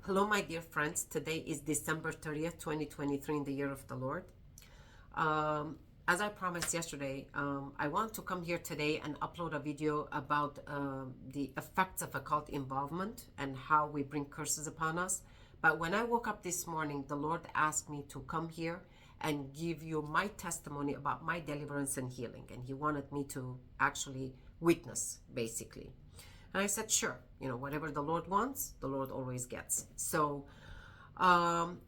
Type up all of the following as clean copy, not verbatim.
Hello, my dear friends. Today is December 30th, 2023, in the year of the Lord. As I promised yesterday, I want to come here today and upload a video about the effects of occult involvement and how we bring curses upon us. But when I woke up this morning, the Lord asked me to come here and give you my testimony about my deliverance and healing. And He wanted me to actually witness, basically. And I said, sure, whatever the Lord wants, the Lord always gets. So I'm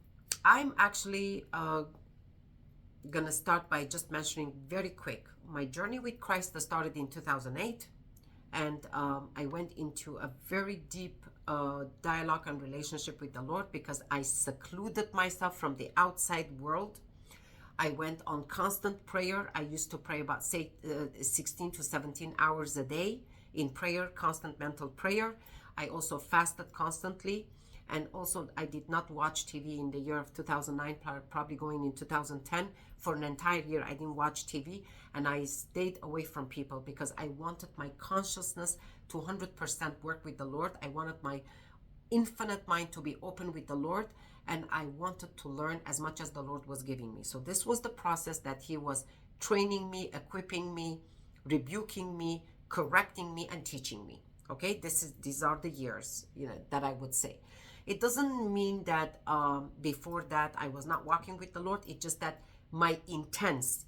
actually going to start by just mentioning very quick. My journey with Christ started in 2008. And I went into a very deep dialogue and relationship with the Lord because I secluded myself from the outside world. I went on constant prayer. I used to pray about, 16 to 17 hours a day in prayer, constant mental prayer. I also fasted constantly. And also, I did not watch TV in the year of 2009, probably going in 2010. For an entire year, I didn't watch TV. And I stayed away from people because I wanted my consciousness to 100% work with the Lord. I wanted my infinite mind to be open with the Lord. And I wanted to learn as much as the Lord was giving me. So this was the process that He was training me, equipping me, rebuking me, correcting me, and teaching me. Okay, these are the years, that I would say. It doesn't mean that before that I was not walking with the Lord. It's just that my intense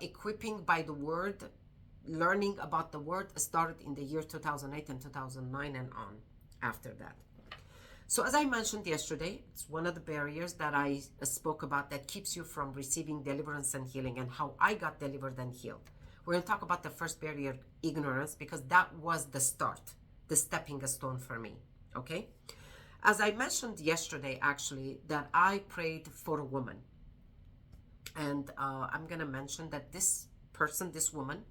equipping by the Word, learning about the Word, started in the year 2008 and 2009 and on after that. So as I mentioned yesterday, it's one of the barriers that I spoke about that keeps you from receiving deliverance and healing, and how I got delivered and healed. We're going to talk about the first barrier, ignorance, because that was the start, the stepping stone for me, okay? As I mentioned yesterday, actually, that I prayed for a woman. And I'm going to mention that this person, this woman,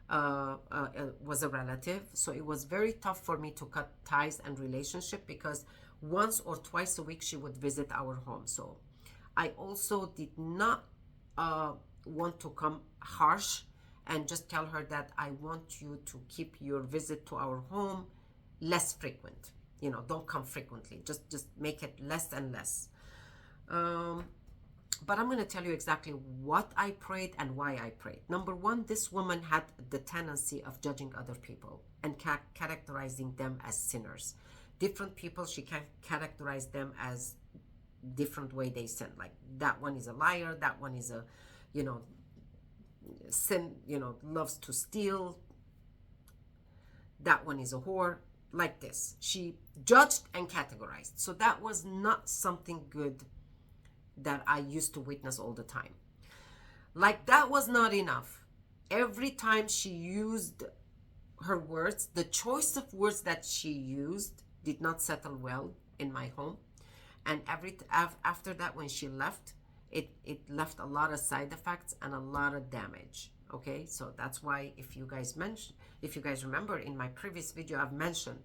was a relative. So it was very tough for me to cut ties and relationship because once or twice a week she would visit our home. So I also did not want to come harsh and just tell her that I want you to keep your visit to our home less frequent. Don't come frequently. Just make it less and less. But I'm going to tell you exactly what I prayed and why I prayed. Number one, this woman had the tendency of judging other people and characterizing them as sinners. Different people, she can characterize them as different way they sin. Like, that one is a liar, that one is a, sin, loves to steal. That one is a whore. Like this. She judged and categorized. So that was not something good that I used to witness all the time. Like, that was not enough. Every time she used her words, the choice of words that she used did not settle well in my home. And after that, when she left, it left a lot of side effects and a lot of damage. Okay, so that's why if you guys remember in my previous video, I've mentioned,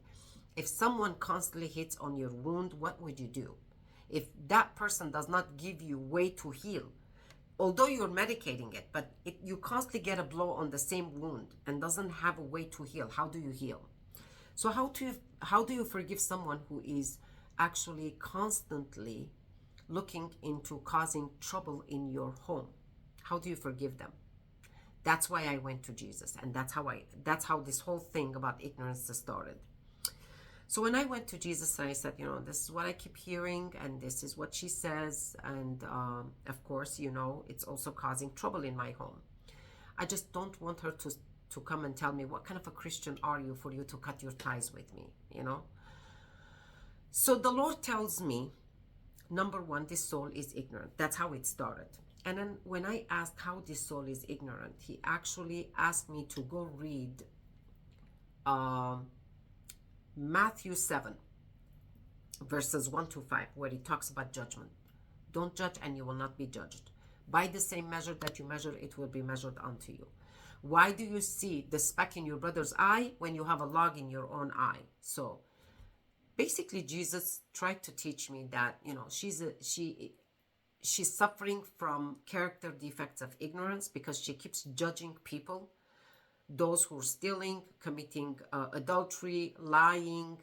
if someone constantly hits on your wound, what would you do? If that person does not give you way to heal, although you're medicating it, but you constantly get a blow on the same wound and doesn't have a way to heal, how do you heal? So how do you forgive someone who is actually constantly looking into causing trouble in your home? How do you forgive them? That's why I went to Jesus, and that's how this whole thing about ignorance started. So when I went to Jesus and I said, this is what I keep hearing, and this is what she says, and of course, it's also causing trouble in my home. I just don't want her to come and tell me, what kind of a Christian are you for you to cut your ties with me, So the Lord tells me, number one, this soul is ignorant. That's how it started. And then when I asked how this soul is ignorant, He actually asked me to go read Matthew 7, verses 1 to 5, where He talks about judgment. Don't judge and you will not be judged. By the same measure that you measure, it will be measured unto you. Why do you see the speck in your brother's eye when you have a log in your own eye? So basically, Jesus tried to teach me that, she's suffering from character defects of ignorance because she keeps judging people, those who are stealing, committing adultery, lying,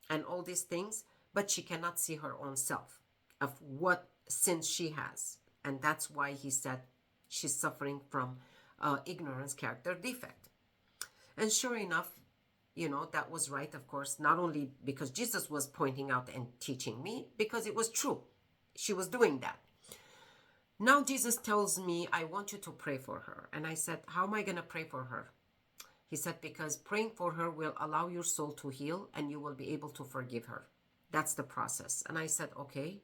and all these things, but she cannot see her own self of what sins she has. And that's why he said she's suffering from ignorance, character defect. And sure enough, that was right, of course, not only because Jesus was pointing out and teaching me, because it was true. She was doing that. Now Jesus tells me, I want you to pray for her. And I said, how am I going to pray for her? He said, because praying for her will allow your soul to heal and you will be able to forgive her. That's the process. And I said, okay.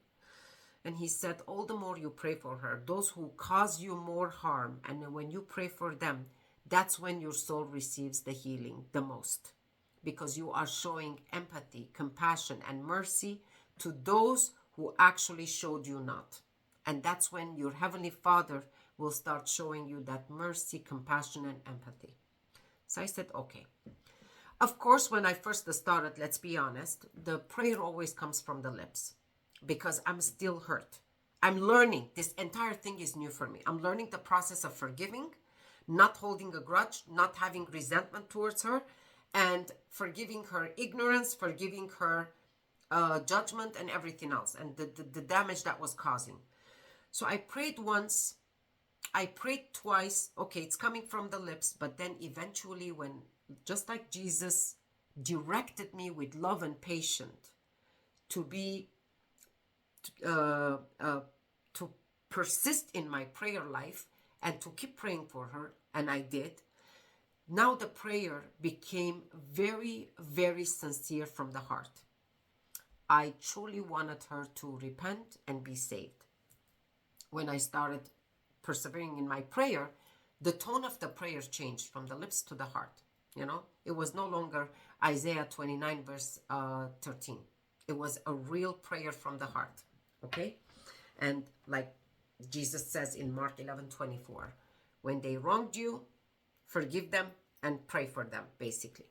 And he said, all the more you pray for her, those who cause you more harm, and when you pray for them, that's when your soul receives the healing the most. Because you are showing empathy, compassion, and mercy to those who actually showed you not. And that's when your Heavenly Father will start showing you that mercy, compassion, and empathy. So I said, okay. Of course, when I first started, let's be honest, the prayer always comes from the lips because I'm still hurt. I'm learning. This entire thing is new for me. I'm learning the process of forgiving, not holding a grudge, not having resentment towards her, and forgiving her ignorance, forgiving her judgment and everything else, and the damage that was causing. So I prayed once, I prayed twice. Okay, it's coming from the lips, but then eventually when, just like Jesus directed me with love and patience to be, to persist in my prayer life and to keep praying for her, and I did. Now the prayer became very, very sincere from the heart. I truly wanted her to repent and be saved. When I started persevering in my prayer, the tone of the prayer changed from the lips to the heart. It was no longer Isaiah 29 verse 13. It was a real prayer from the heart. Okay? And like Jesus says in Mark 11:24, when they wronged you, forgive them and pray for them, basically.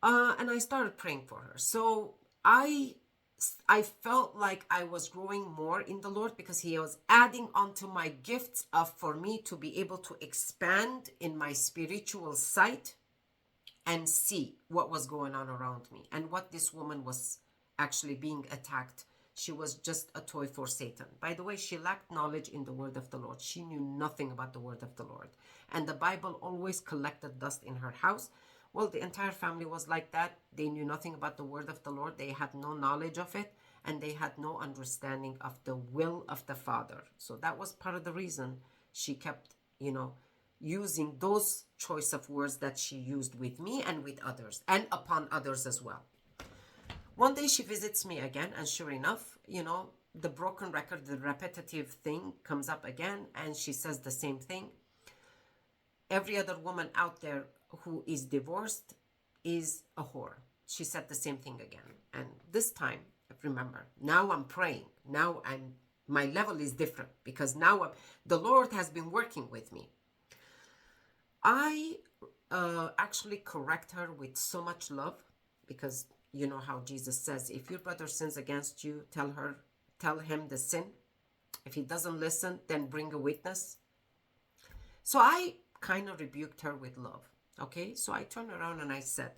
And I started praying for her. So I felt like I was growing more in the Lord because he was adding onto my gifts for me to be able to expand in my spiritual sight and see what was going on around me and what this woman was actually being attacked. She was just a toy for Satan. By the way, she lacked knowledge in the word of the Lord. She knew nothing about the word of the Lord. And the Bible always collected dust in her house. Well, the entire family was like that. They knew nothing about the word of the Lord. They had no knowledge of it, and they had no understanding of the will of the Father. So that was part of the reason she kept, using those choice of words that she used with me and with others, and upon others as well. One day she visits me again, and sure enough, the broken record, the repetitive thing comes up again, and she says the same thing. Every other woman out there who is divorced is a whore. She said the same thing again. And this time, remember, now I'm praying. Now my level is different because now the Lord has been working with me. I actually correct her with so much love because you know how Jesus says, if your brother sins against you, tell him the sin. If he doesn't listen, then bring a witness. So I kind of rebuked her with love. Okay, so I turned around and I said,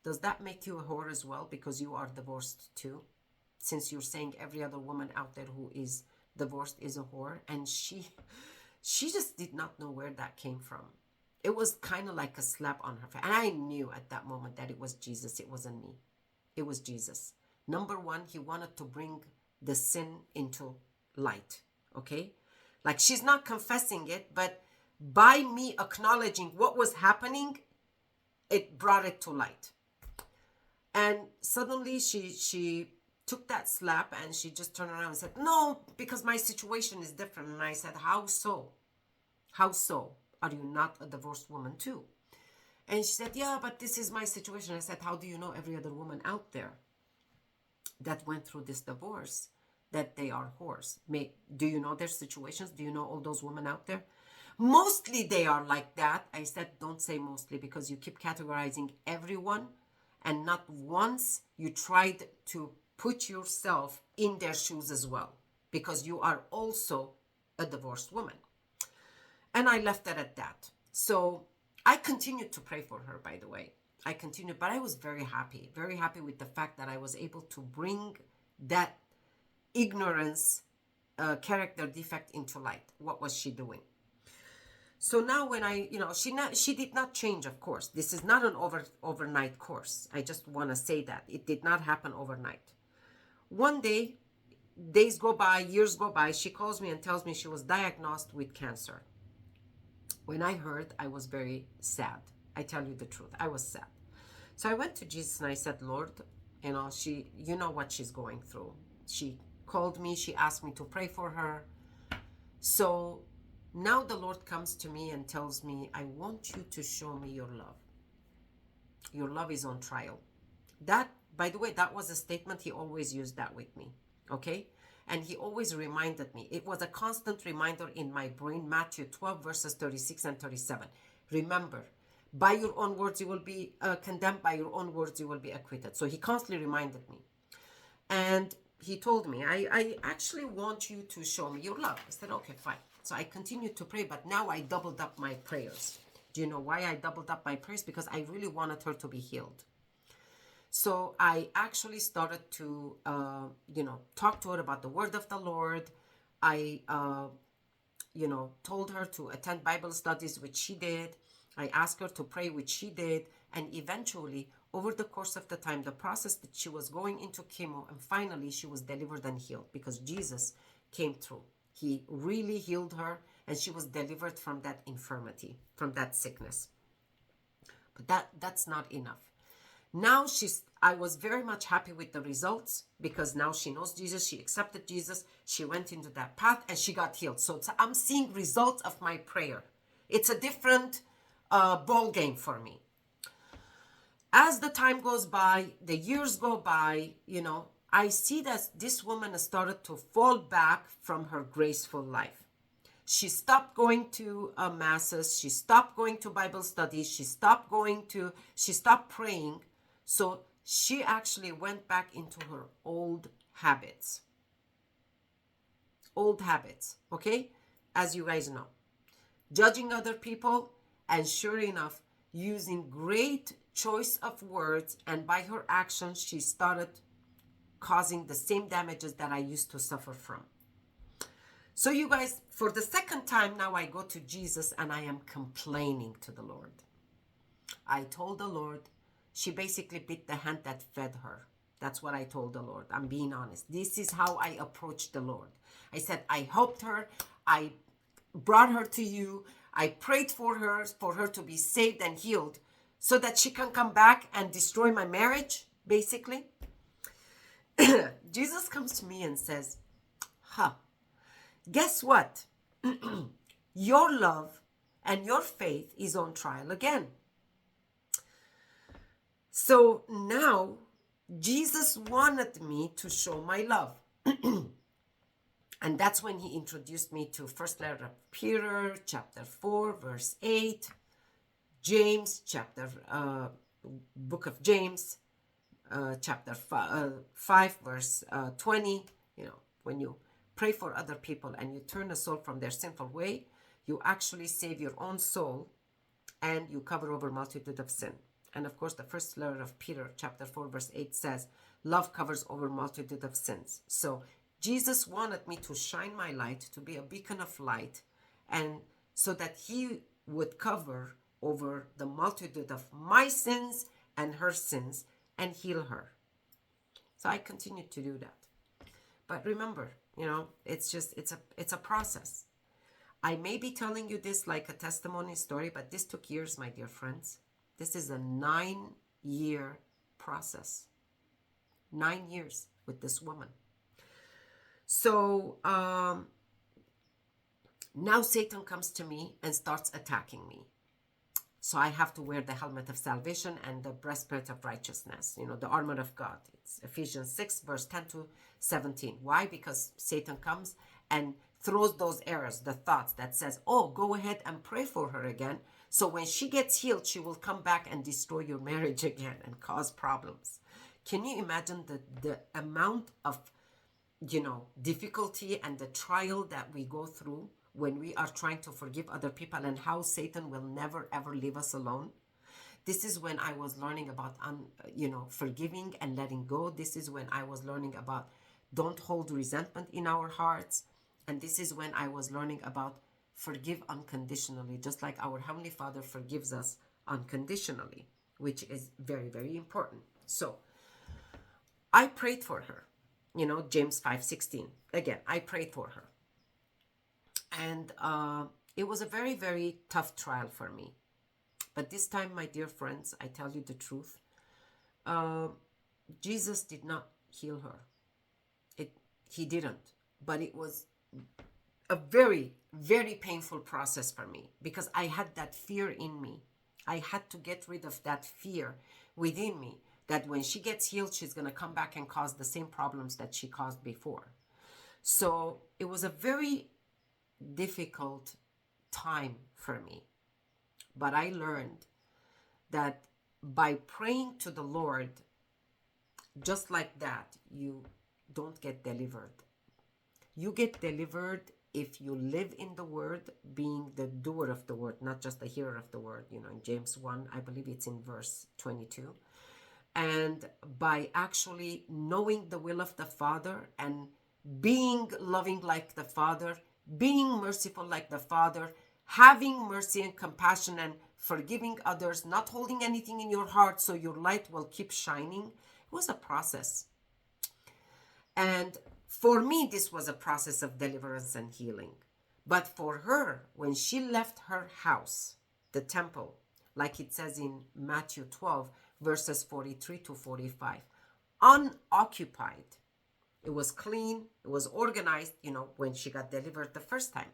does that make you a whore as well because you are divorced too? Since you're saying every other woman out there who is divorced is a whore. And she just did not know where that came from. It was kind of like a slap on her face. And I knew at that moment that it was Jesus. It wasn't me. It was Jesus. Number one, he wanted to bring the sin into light. Okay? Like she's not confessing it, but by me acknowledging what was happening, it brought it to light. And suddenly she took that slap and she just turned around and said, no, because my situation is different. And I said, how so? How so? Are you not a divorced woman too? And she said, yeah, but this is my situation. I said, how do you know every other woman out there that went through this divorce, that they are whores? Do you know their situations? Do you know all those women out there? Mostly they are like that. I said, don't say mostly because you keep categorizing everyone and not once you tried to put yourself in their shoes as well because you are also a divorced woman. And I left it at that. So I continued to pray for her, by the way. I continued, but I was very happy with the fact that I was able to bring that ignorance character defect into light. What was she doing? So now when I, she did not change, of course. This is not an overnight course. I just want to say that. It did not happen overnight. One day, days go by, years go by, she calls me and tells me she was diagnosed with cancer. When I heard, I was very sad. I tell you the truth, I was sad. So I went to Jesus and I said, Lord, you know what she's going through. She called me, she asked me to pray for her. So now the Lord comes to me and tells me, I want you to show me your love. Your love is on trial. That, by the way, that was a statement. He always used that with me. Okay? And he always reminded me. It was a constant reminder in my brain. Matthew 12 verses 36 and 37. Remember, by your own words you will be condemned. By your own words you will be acquitted. So he constantly reminded me. And he told me, I actually want you to show me your love. I said, okay, fine. So I continued to pray, but now I doubled up my prayers. Do you know why I doubled up my prayers? Because I really wanted her to be healed. So I actually started to, talk to her about the word of the Lord. I, told her to attend Bible studies, which she did. I asked her to pray, which she did. And eventually, over the course of the time, the process that she was going into chemo, and finally she was delivered and healed because Jesus came through. He really healed her and she was delivered from that infirmity, from that sickness. But that's not enough. Now I was very much happy with the results because now she knows Jesus, she accepted Jesus, she went into that path and she got healed. So I'm seeing results of my prayer. It's a different ball game for me. As the time goes by, the years go by, I see that this woman has started to fall back from her graceful life. She stopped going to masses. She stopped going to Bible studies. She stopped praying. So she actually went back into her old habits. Okay? As you guys know. Judging other people, and sure enough, using great choice of words, and by her actions, she started causing the same damages that I used to suffer from. So you guys, for the second time now I go to Jesus and I am complaining to the Lord. I told the Lord, she basically bit the hand that fed her. That's what I told the Lord. I'm being honest. This is how I approached the Lord. I said, I helped her. I brought her to you. I prayed for her to be saved and healed so that she can come back and destroy my marriage, basically. Jesus comes to me and says, guess what? Your love and your faith is on trial again. So now Jesus wanted me to show my love. And that's when he introduced me to first letter of Peter, chapter 4, verse 8, James, book of James, chapter 5, verse 20. When you pray for other people and you turn a soul from their sinful way, you actually save your own soul and you cover over a multitude of sin. And of course, the first letter of Peter, chapter 4, verse 8 says, love covers over a multitude of sins. So Jesus wanted me to shine my light, to be a beacon of light, and so that he would cover over the multitude of my sins and her sins and heal her. So I continued to do that. But remember, it's a process. I may be telling you this like a testimony story, but this took years, my dear friends. This is a 9-year process. 9 years with this woman. So now Satan comes to me and starts attacking me. So I have to wear the helmet of salvation and the breastplate of righteousness, the armor of God. It's Ephesians 6, verse 10 to 17. Why? Because Satan comes and throws those errors, the thoughts that says, oh, go ahead and pray for her again. So when she gets healed, she will come back and destroy your marriage again and cause problems. Can you imagine the amount of, difficulty and the trial that we go through when we are trying to forgive other people, and how Satan will never, ever leave us alone? This is when I was learning about, forgiving and letting go. This is when I was learning about don't hold resentment in our hearts. And this is when I was learning about forgive unconditionally, just like our Heavenly Father forgives us unconditionally, which is very, very important. So I prayed for her, James 5:16. Again, I prayed for her. And it was a very, very tough trial for me. But this time, my dear friends, I tell you the truth. Jesus did not heal her. He didn't. But it was a very, very painful process for me because I had that fear in me. I had to get rid of that fear within me that when she gets healed, she's going to come back and cause the same problems that she caused before. So it was a very difficult time for me. But I learned that by praying to the Lord, just like that, you don't get delivered. You get delivered if you live in the word, being the doer of the word, not just the hearer of the word. In James 1, I believe it's in verse 22. And by actually knowing the will of the Father and being loving like the Father, being merciful like the Father, having mercy and compassion and forgiving others, not holding anything in your heart so your light will keep shining. It was a process. And for me, this was a process of deliverance and healing. But for her, when she left her house, the temple, like it says in Matthew 12, verses 43 to 45, unoccupied. It was clean, it was organized, when she got delivered the first time.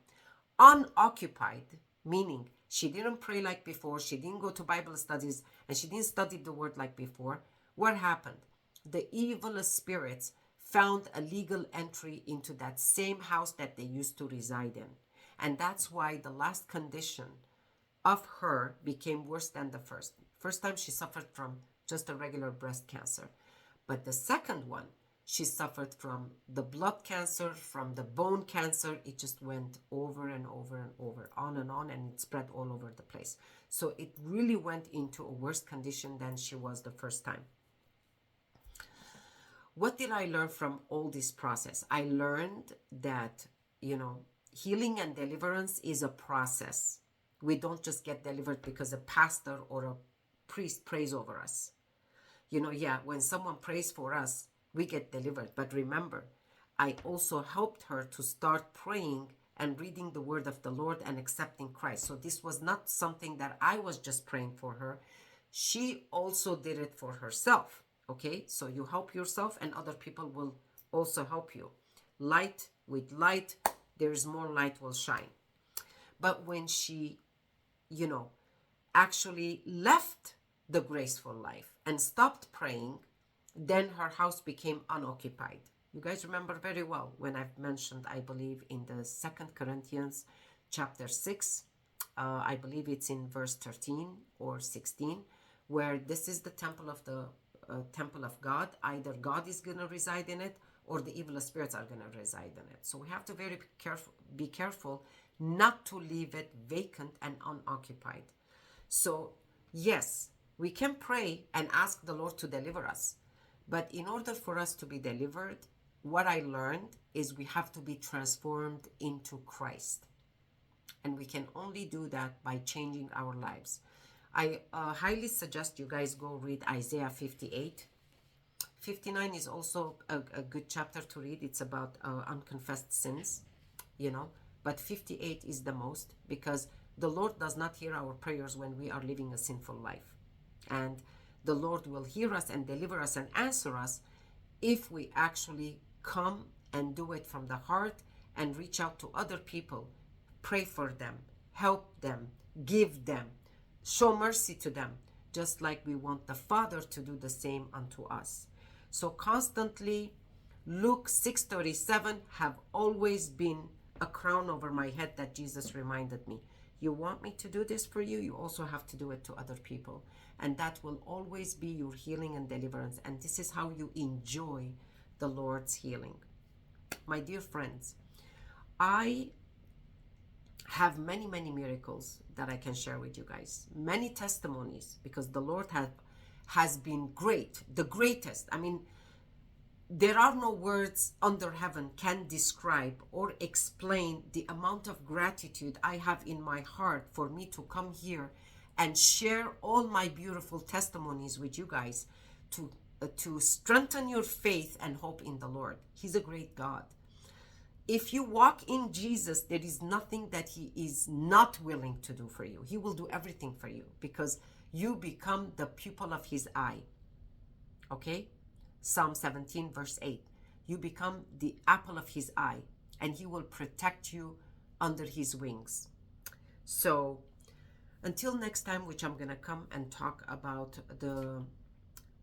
Unoccupied, meaning she didn't pray like before, she didn't go to Bible studies, and she didn't study the word like before. What happened? The evil spirits found a legal entry into that same house that they used to reside in. And that's why the last condition of her became worse than the first. First time she suffered from just a regular breast cancer. But the second one, she suffered from the blood cancer, from the bone cancer. It just went over and over and over, on, and it spread all over the place. So it really went into a worse condition than she was the first time. What did I learn from all this process? I learned that, healing and deliverance is a process. We don't just get delivered because a pastor or a priest prays over us. When someone prays for us, we get delivered. But remember, I also helped her to start praying and reading the word of the Lord and accepting Christ. So this was not something that I was just praying for her. She also did it for herself. Okay, so you help yourself and other people will also help you. Light with light, there is more light will shine. But when she, actually left the graceful life and stopped praying, then her house became unoccupied. You guys remember very well when I've mentioned, I believe, in the 2 Corinthians chapter 6, I believe it's in verse 13 or 16, where this is the temple of God. Either God is going to reside in it or the evil spirits are going to reside in it. So we have to be careful not to leave it vacant and unoccupied. So yes, we can pray and ask the Lord to deliver us. But in order for us to be delivered, what I learned is we have to be transformed into Christ. And we can only do that by changing our lives. I highly suggest you guys go read Isaiah 58. 59 is also a good chapter to read. It's about unconfessed sins, But 58 is the most, because the Lord does not hear our prayers when we are living a sinful life. And the Lord will hear us and deliver us and answer us if we actually come and do it from the heart and reach out to other people, pray for them, help them, give them, show mercy to them, just like we want the Father to do the same unto us. So constantly, Luke 6:37 have always been a crown over my head that Jesus reminded me. You want me to do this for you, you also have to do it to other people. And that will always be your healing and deliverance. And this is how you enjoy the Lord's healing. My dear friends, I have many, many miracles that I can share with you guys. Many testimonies, because the Lord has been great, the greatest. I mean, there are no words under heaven can describe or explain the amount of gratitude I have in my heart for me to come here and share all my beautiful testimonies with you guys to strengthen your faith and hope in the Lord. He's a great God. If you walk in Jesus, there is nothing that he is not willing to do for you. He will do everything for you because you become the pupil of his eye. Okay? Psalm 17 verse 8. You become the apple of his eye, and he will protect you under his wings. So until next time, which I'm going to come and talk about the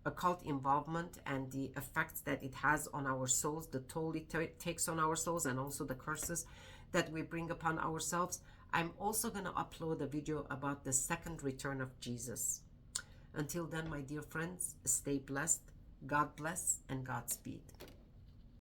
occult involvement and the effects that it has on our souls, the toll it takes on our souls, and also the curses that we bring upon ourselves. I'm also going to upload a video about the second return of Jesus. Until then, my dear friends, stay blessed. God bless and Godspeed.